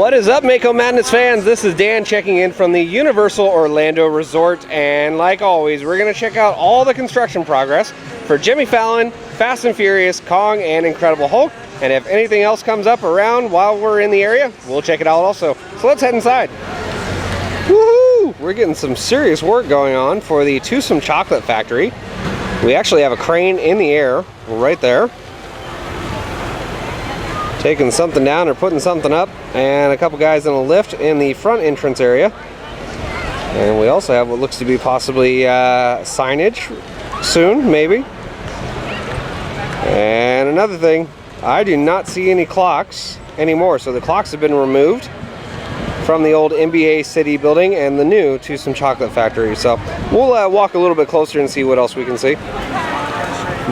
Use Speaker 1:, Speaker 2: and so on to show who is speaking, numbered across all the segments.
Speaker 1: What is up, Mako Madness fans? This is Dan checking in from the Universal Orlando Resort, and like always, we're going to check out all the construction progress for Jimmy Fallon, Fast and Furious, Kong, and Incredible Hulk. And if anything else comes up around while we're in the area, we'll check it out also. So let's head inside. Woohoo! We're getting some serious work going on for the Toothsome Chocolate Factory. We actually have a crane in the air right there, taking something down or putting something up, and a couple guys in a lift in the front entrance area. And we also have what looks to be possibly signage soon, maybe. And another thing, I do not see any clocks anymore, so the clocks have been removed from the old NBA City building and the new Toothsome Chocolate Factory. So we'll walk a little bit closer and see what else we can see.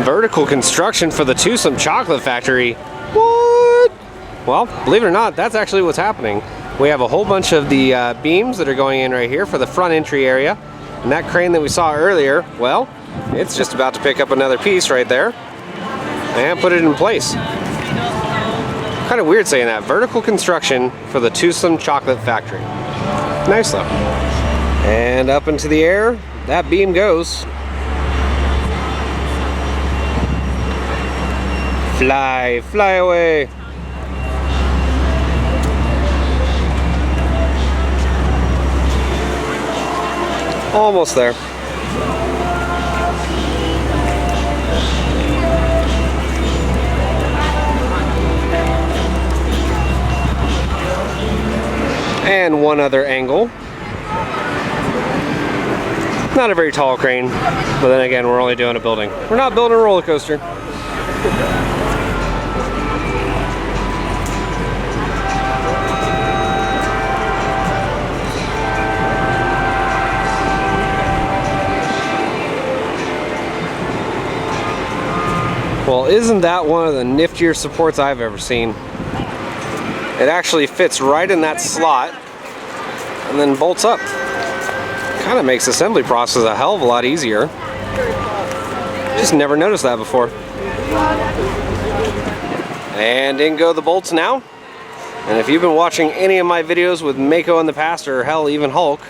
Speaker 1: Vertical construction for the Toothsome Chocolate Factory. What? Well, believe it or not, that's actually what's happening. We have a whole bunch of the beams that are going in right here for the front entry area. And that crane that we saw earlier, well, it's just about to pick up another piece right there and put it in place. Kind of weird saying that. Vertical construction for the Toothsome Chocolate Factory. Nice though. And up into the air, that beam goes. Fly, fly away. Almost there. And one other angle. Not a very tall crane, but then again, we're only doing a building. We're not building a roller coaster. Well, isn't that one of the niftier supports I've ever seen? It actually fits right in that slot and then bolts up. Kind of makes the assembly process a hell of a lot easier. Just never noticed that before. And in go the bolts now. And if you've been watching any of my videos with Mako in the past, or hell, even Hulk,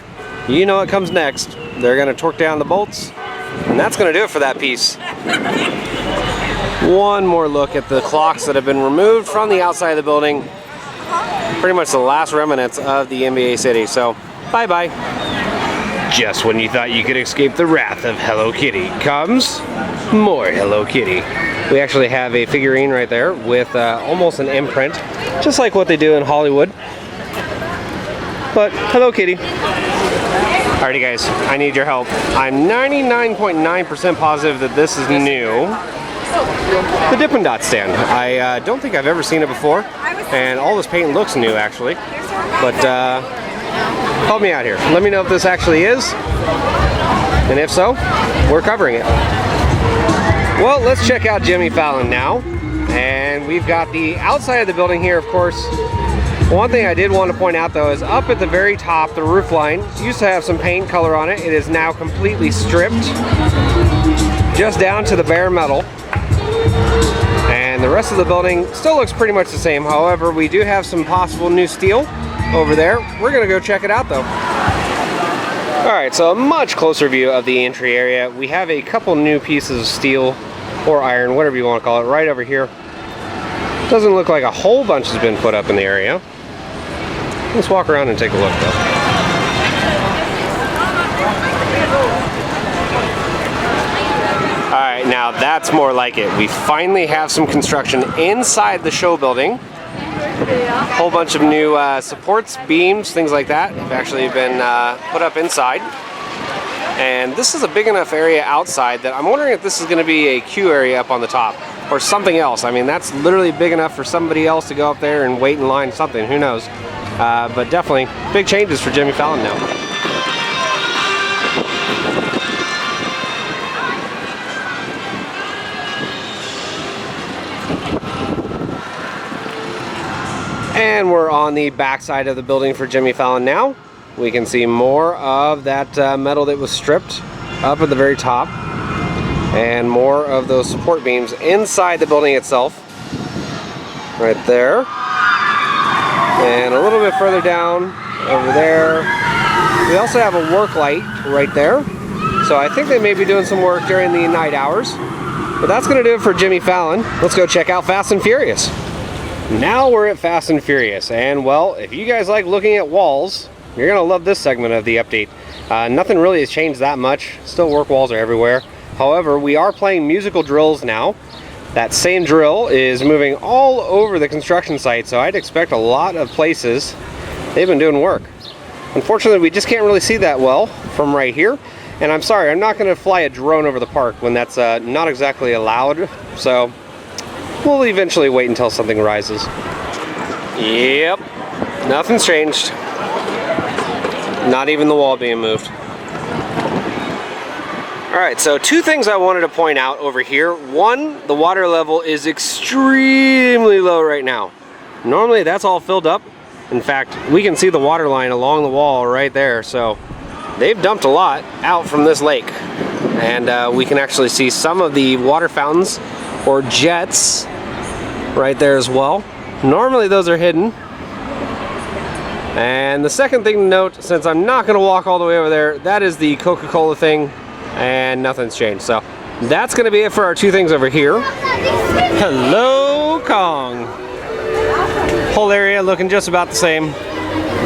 Speaker 1: you know what comes next. They're going to torque down the bolts, and that's going to do it for that piece. One more look at the clocks that have been removed from the outside of the building. Pretty much the last remnants of the NBA City, so bye-bye. Just when you thought you could escape the wrath of Hello Kitty comes more Hello Kitty. We actually have a figurine right there with almost an imprint, just like what they do in Hollywood. But Hello Kitty. Alrighty guys, I need your help. I'm 99.9% positive that this is new. The Dippin' Dot stand. I don't think I've ever seen it before, and all this paint looks new actually, but help me out here. Let me know if this actually is, and if so, we're covering it. Well, let's check out Jimmy Fallon now, and we've got the outside of the building here, of course. One thing I did want to point out though is up at the very top, the roof line used to have some paint color on it. It is now completely stripped, just down to the bare metal. And the rest of the building still looks pretty much the same. However, we do have some possible new steel over there. We're gonna go check it out though. All right, so a much closer view of the entry area. We have a couple new pieces of steel or iron, whatever you want to call it, right over here. Doesn't look like a whole bunch has been put up in the area. Let's walk around and take a look though. Alright, now that's more like it. We finally have some construction inside the show building. A whole bunch of new supports, beams, things like that have actually been put up inside. And this is a big enough area outside that I'm wondering if this is going to be a queue area up on the top or something else. I mean, that's literally big enough for somebody else to go up there and wait in line, something, who knows. But definitely big changes for Jimmy Fallon now. And we're on the back side of the building for Jimmy Fallon now. We can see more of that metal that was stripped up at the very top, and more of those support beams inside the building itself. Right there. And a little bit further down over there, we also have a work light right there. So I think they may be doing some work during the night hours. But that's going to do it for Jimmy Fallon. Let's go check out Fast and Furious. Now we're at Fast and Furious. And well, if you guys like looking at walls, you're going to love this segment of the update. Nothing really has changed that much. Still work walls are everywhere. However, we are playing musical drills now. That same drill is moving all over the construction site, so I'd expect a lot of places they've been doing work. Unfortunately, we just can't really see that well from right here. And I'm sorry, I'm not going to fly a drone over the park when that's not exactly allowed. So we'll eventually wait until something rises. Yep, nothing's changed. Not even the wall being moved. Alright, so two things I wanted to point out over here. One, the water level is extremely low right now. Normally that's all filled up. In fact, we can see the water line along the wall right there. So they've dumped a lot out from this lake. And we can actually see some of the water fountains or jets right there as well. Normally those are hidden. And the second thing to note, since I'm not going to walk all the way over there, that is the Coca-Cola thing. And nothing's changed. So that's going to be it for our two things over here. Hello, Kong. Whole area looking just about the same.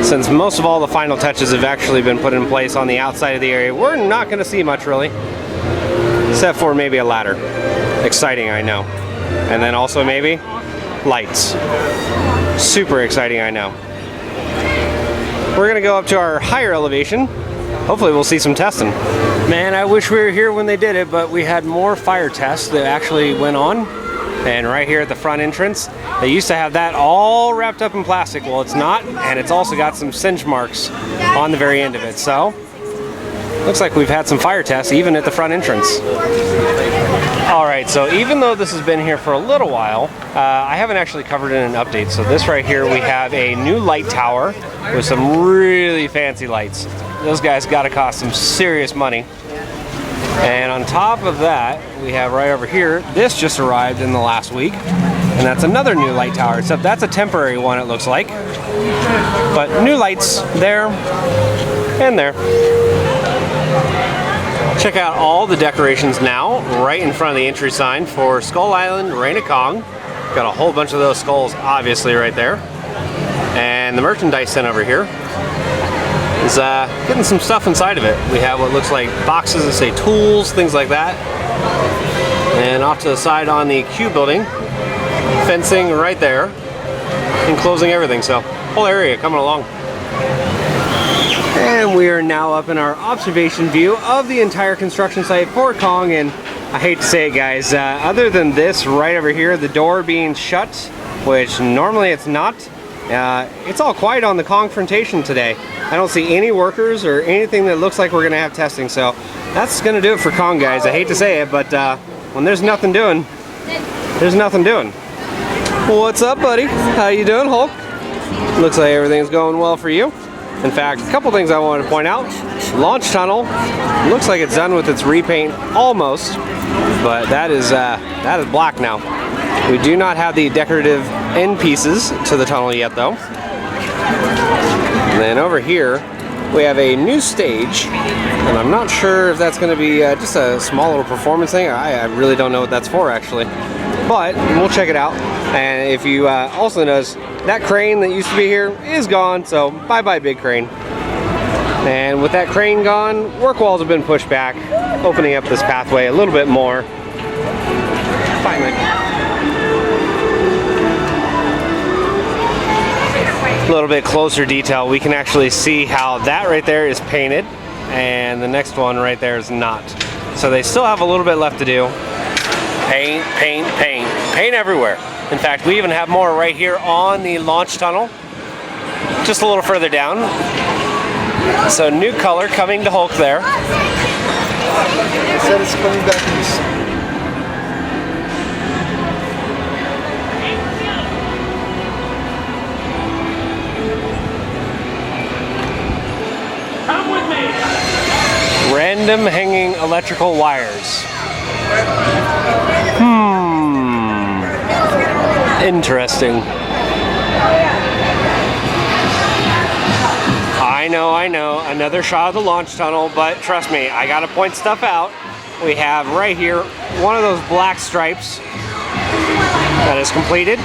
Speaker 1: Since most of all the final touches have actually been put in place on the outside of the area, we're not going to see much really. Except for maybe a ladder. Exciting, I know. And then also maybe lights. Super exciting, I know. We're going to go up to our higher elevation. Hopefully we'll see some testing. Man, I wish we were here when they did it, but we had more fire tests that actually went on. And right here at the front entrance, they used to have that all wrapped up in plastic. Well, it's not, and it's also got some singe marks on the very end of it. So, looks like we've had some fire tests even at the front entrance. Alright, so even though this has been here for a little while, I haven't actually covered it in an update. So this right here, we have a new light tower with some really fancy lights. Those guys gotta cost some serious money. And on top of that, we have right over here, this just arrived in the last week. And that's another new light tower, except that's a temporary one, it looks like. But new lights there and there. Check out all the decorations now, right in front of the entry sign for Skull Island, Reign of Kong. Got a whole bunch of those skulls, obviously, right there. And the merchandise center over here is getting some stuff inside of it. We have what looks like boxes that say tools, things like that. And off to the side on the Q building, fencing right there, enclosing everything. So, whole area coming along. And we are now up in our observation view of the entire construction site for Kong. And I hate to say it, guys, other than this right over here, the door being shut, which normally it's not, it's all quiet on the Kongfrontation today. I don't see any workers or anything that looks like we're going to have testing. So that's going to do it for Kong, guys. I hate to say it, but when there's nothing doing, there's nothing doing. What's up, buddy? How you doing, Hulk? Looks like everything's going well for you. In fact, a couple things I wanted to point out. Launch tunnel looks like it's done with its repaint almost, but that is black now. We do not have the decorative end pieces to the tunnel yet, though. And then over here, we have a new stage, and I'm not sure if that's going to be just a small little performance thing. I really don't know what that's for, actually. But we'll check it out. And if you also notice, that crane that used to be here is gone, so bye-bye big crane. And with that crane gone, work walls have been pushed back, opening up this pathway a little bit more. Finally. A little bit closer detail, we can actually see how that right there is painted, and the next one right there is not. So they still have a little bit left to do. Paint, paint, paint. Paint everywhere. In fact, we even have more right here on the launch tunnel, just a little further down. So new color coming to Hulk there.
Speaker 2: It said it's coming back in the summer.
Speaker 1: Come with me. Random hanging electrical wires. Interesting. know, another shot of the launch tunnel, but trust me, I gotta point stuff out. We have right here one of those black stripes that is completed,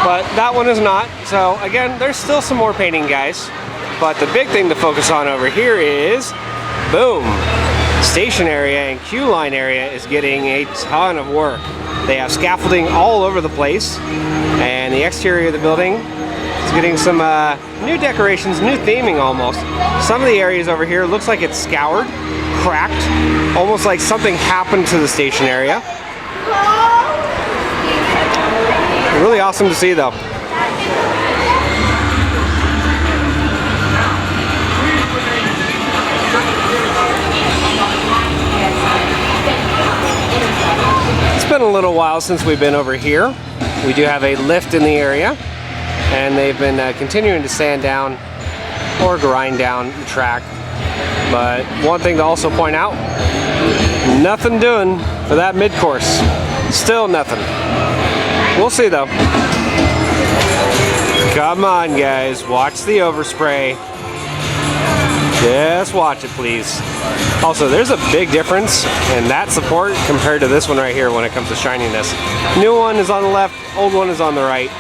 Speaker 1: but that one is not. So again, there's still some more painting, guys. But the big thing to focus on over here is, boom, station area and queue line area is getting a ton of work. They have scaffolding all over the place, and the exterior of the building is getting some new decorations, new theming almost. Some of the areas over here looks like it's scoured, cracked, almost like something happened to the station area. Really awesome to see though. It's been a little while since we've been over here. We do have a lift in the area, and they've been continuing to sand down or grind down the track. But one thing to also point out, nothing doing for that mid-course. Still nothing. We'll see though. Come on guys, watch the overspray. Just watch it please. Also, there's a big difference in that support compared to this one right here when it comes to shininess. New one is on the left, old one is on the right.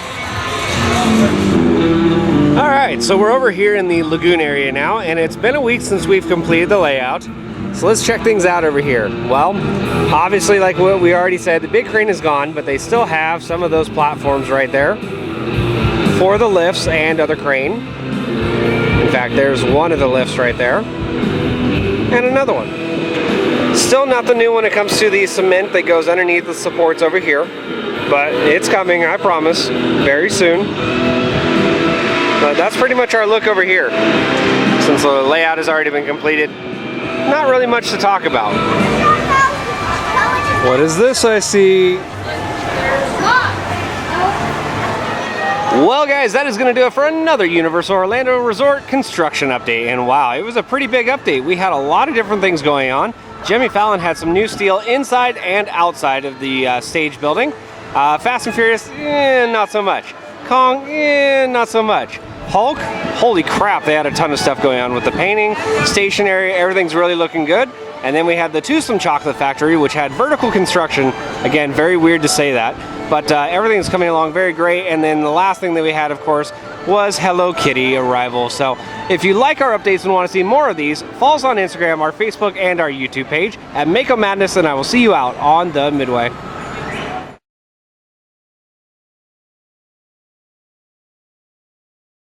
Speaker 1: Alright, so we're over here in the lagoon area now, and it's been a week since we've completed the layout. So let's check things out over here. Well, obviously like what we already said, the big crane is gone, but they still have some of those platforms right there for the lifts and other crane. In fact, there's one of the lifts right there, and another one. Still nothing new when it comes to the cement that goes underneath the supports over here, but it's coming, I promise, very soon. But that's pretty much our look over here. Since the layout has already been completed, not really much to talk about. What is this I see? Well guys, that is going to do it for another Universal Orlando Resort construction update. And wow, it was a pretty big update. We had a lot of different things going on. Jimmy Fallon had some new steel inside and outside of the stage building. Fast and Furious, not so much. Kong, not so much. Hulk, holy crap, they had a ton of stuff going on with the painting, station area, everything's really looking good. And then we had the Toothsome Chocolate Factory, which had vertical construction. Again, very weird to say that, but everything's coming along very great. And then the last thing that we had, of course, was Hello Kitty arrival. So if you like our updates and want to see more of these, follow us on Instagram, our Facebook, and our YouTube page at Mako Madness, and I will see you out on the Midway.